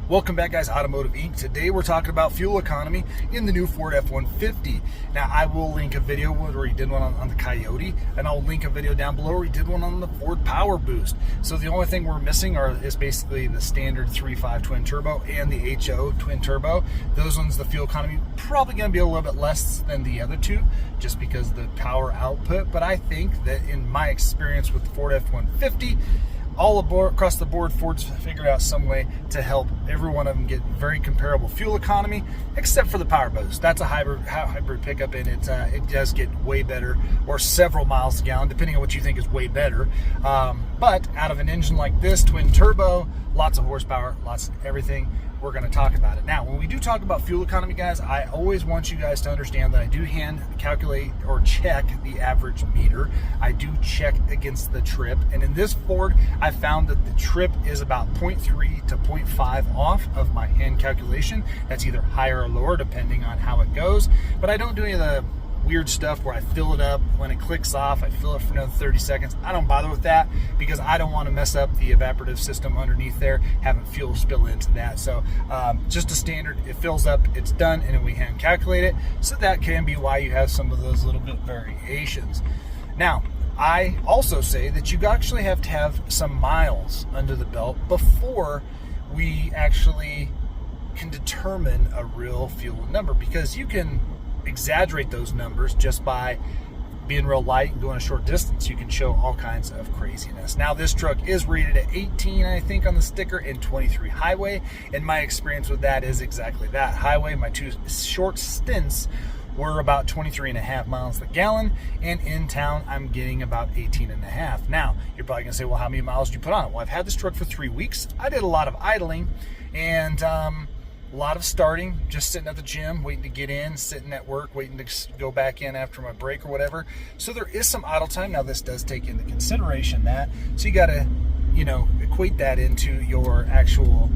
Welcome back, guys. Automotive Inc. Today we're talking about fuel economy in the new Ford F-150. Now, I will link a video where he did one on the Coyote, and I'll link a video down below where he did one on the Ford Powerboost. So the only thing we're missing is basically the standard 3.5 twin turbo and the HO twin turbo. Those ones, the fuel economy, probably going to be a little bit less than the other two, just because of the power output. But I think that in my experience with the Ford F-150, all aboard, across the board, Ford's figured out some way to help every one of them get very comparable fuel economy, except for the Powerboost. That's a hybrid pickup, and it does get way better, or several miles a gallon, depending on what you think is way better. But out of an engine like this, twin turbo, lots of horsepower, lots of everything, we're going to talk about it. Now, when we do talk about fuel economy, guys, I always want you guys to understand that I do hand calculate or check the average meter. I do check against the trip, and in this Ford, I found that the trip is about 0.3 to 0.5 off of my hand calculation. That's either higher or lower depending on how it goes, but I don't do any of the weird stuff where I fill it up. When it clicks off, I fill it for another 30 seconds. I don't bother with that because I don't want to mess up the evaporative system underneath there, having fuel spill into that. So just a standard, it fills up, it's done, and then we hand calculate it. So that can be why you have some of those little bit variations. Now, I also say that you actually have to have some miles under the belt before we actually can determine a real fuel number, because you can exaggerate those numbers just by being real light and going a short distance. You can show all kinds of craziness. Now, this truck is rated at 18, I think, on the sticker, and 23 highway, and my experience with that is exactly that. Highway, my two short stints were about 23.5 miles a gallon, and in town I'm getting about 18.5. Now, you're probably gonna say, well, how many miles did you put on it? Well, I've had this truck for 3 weeks. I did a lot of idling and a lot of starting, just sitting at the gym, waiting to get in, sitting at work, waiting to go back in after my break or whatever. So there is some idle time. Now, this does take into consideration that. So you got to, equate that into your actual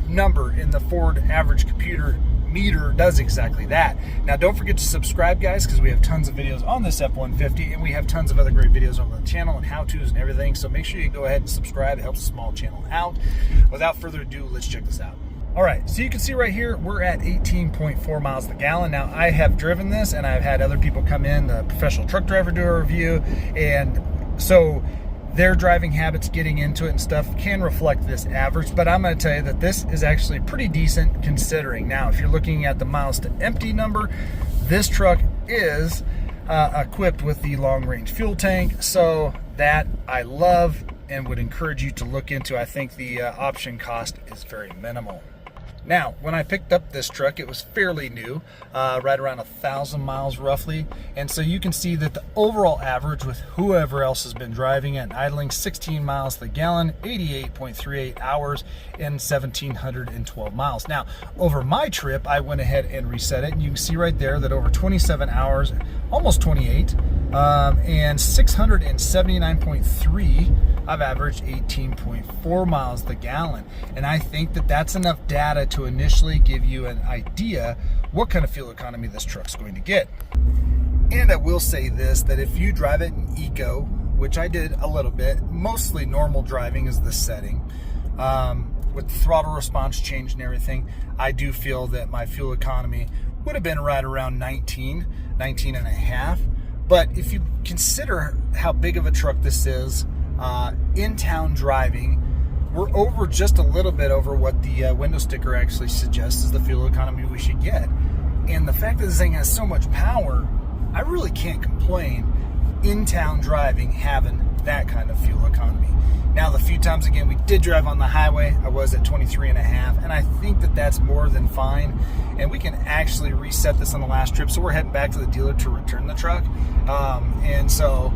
number, and the Ford average computer meter does exactly that. Now, don't forget to subscribe, guys, because we have tons of videos on this F-150, and we have tons of other great videos on the channel and how-tos and everything. So make sure you go ahead and subscribe. It helps the small channel out. Without further ado, let's check this out. All right, so you can see right here, we're at 18.4 miles a gallon. Now, I have driven this, and I've had other people come in, the professional truck driver, do a review, and so their driving habits, getting into it and stuff, can reflect this average, but I'm going to tell you that this is actually pretty decent considering. Now, if you're looking at the miles to empty number, this truck is equipped with the long-range fuel tank, so that I love and would encourage you to look into. I think the option cost is very minimal. Now, when I picked up this truck, it was fairly new, right around 1,000 miles roughly. And so you can see that the overall average with whoever else has been driving it and idling, 16 miles to the gallon, 88.38 hours, and 1,712 miles. Now, over my trip, I went ahead and reset it. And you can see right there that over 27 hours, almost 28, and 679.3, I've averaged 18.4 miles the gallon. And I think that that's enough data to initially give you an idea what kind of fuel economy this truck's going to get. And I will say this, that if you drive it in eco, which I did a little bit, mostly normal driving is the setting, with the throttle response change and everything, I do feel that my fuel economy would have been right around 19 and a half. But if you consider how big of a truck this is, in-town driving, we're over just a little bit over what the window sticker actually suggests is the fuel economy we should get. And the fact that this thing has so much power, I really can't complain in-town driving having that kind of fuel economy. Now, the few times, again, we did drive on the highway, I was at 23.5, and I think that that's more than fine. And we can actually reset this on the last trip, so we're heading back to the dealer to return the truck. And so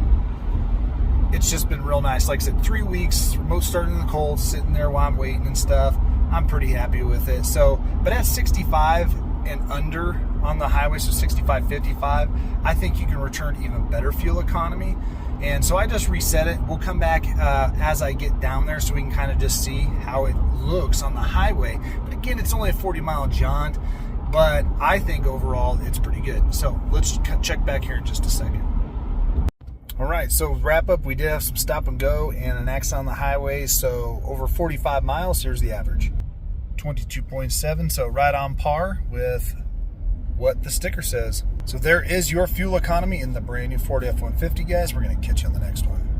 it's just been real nice. Like I said, 3 weeks, remote starting in the cold, sitting there while I'm waiting and stuff. I'm pretty happy with it. So, but at 65 and under on the highway, so 65, 55, I think you can return even better fuel economy. And so I just reset it. We'll come back as I get down there so we can kind of just see how it looks on the highway. But again, it's only a 40-mile jaunt, but I think overall it's pretty good. So let's check back here in just a second. All right, so wrap up, we did have some stop and go and an accident on the highway, so over 45 miles, here's the average. 22.7, so right on par with what the sticker says. So there is your fuel economy in the brand new Ford F-150, guys. We're going to catch you on the next one.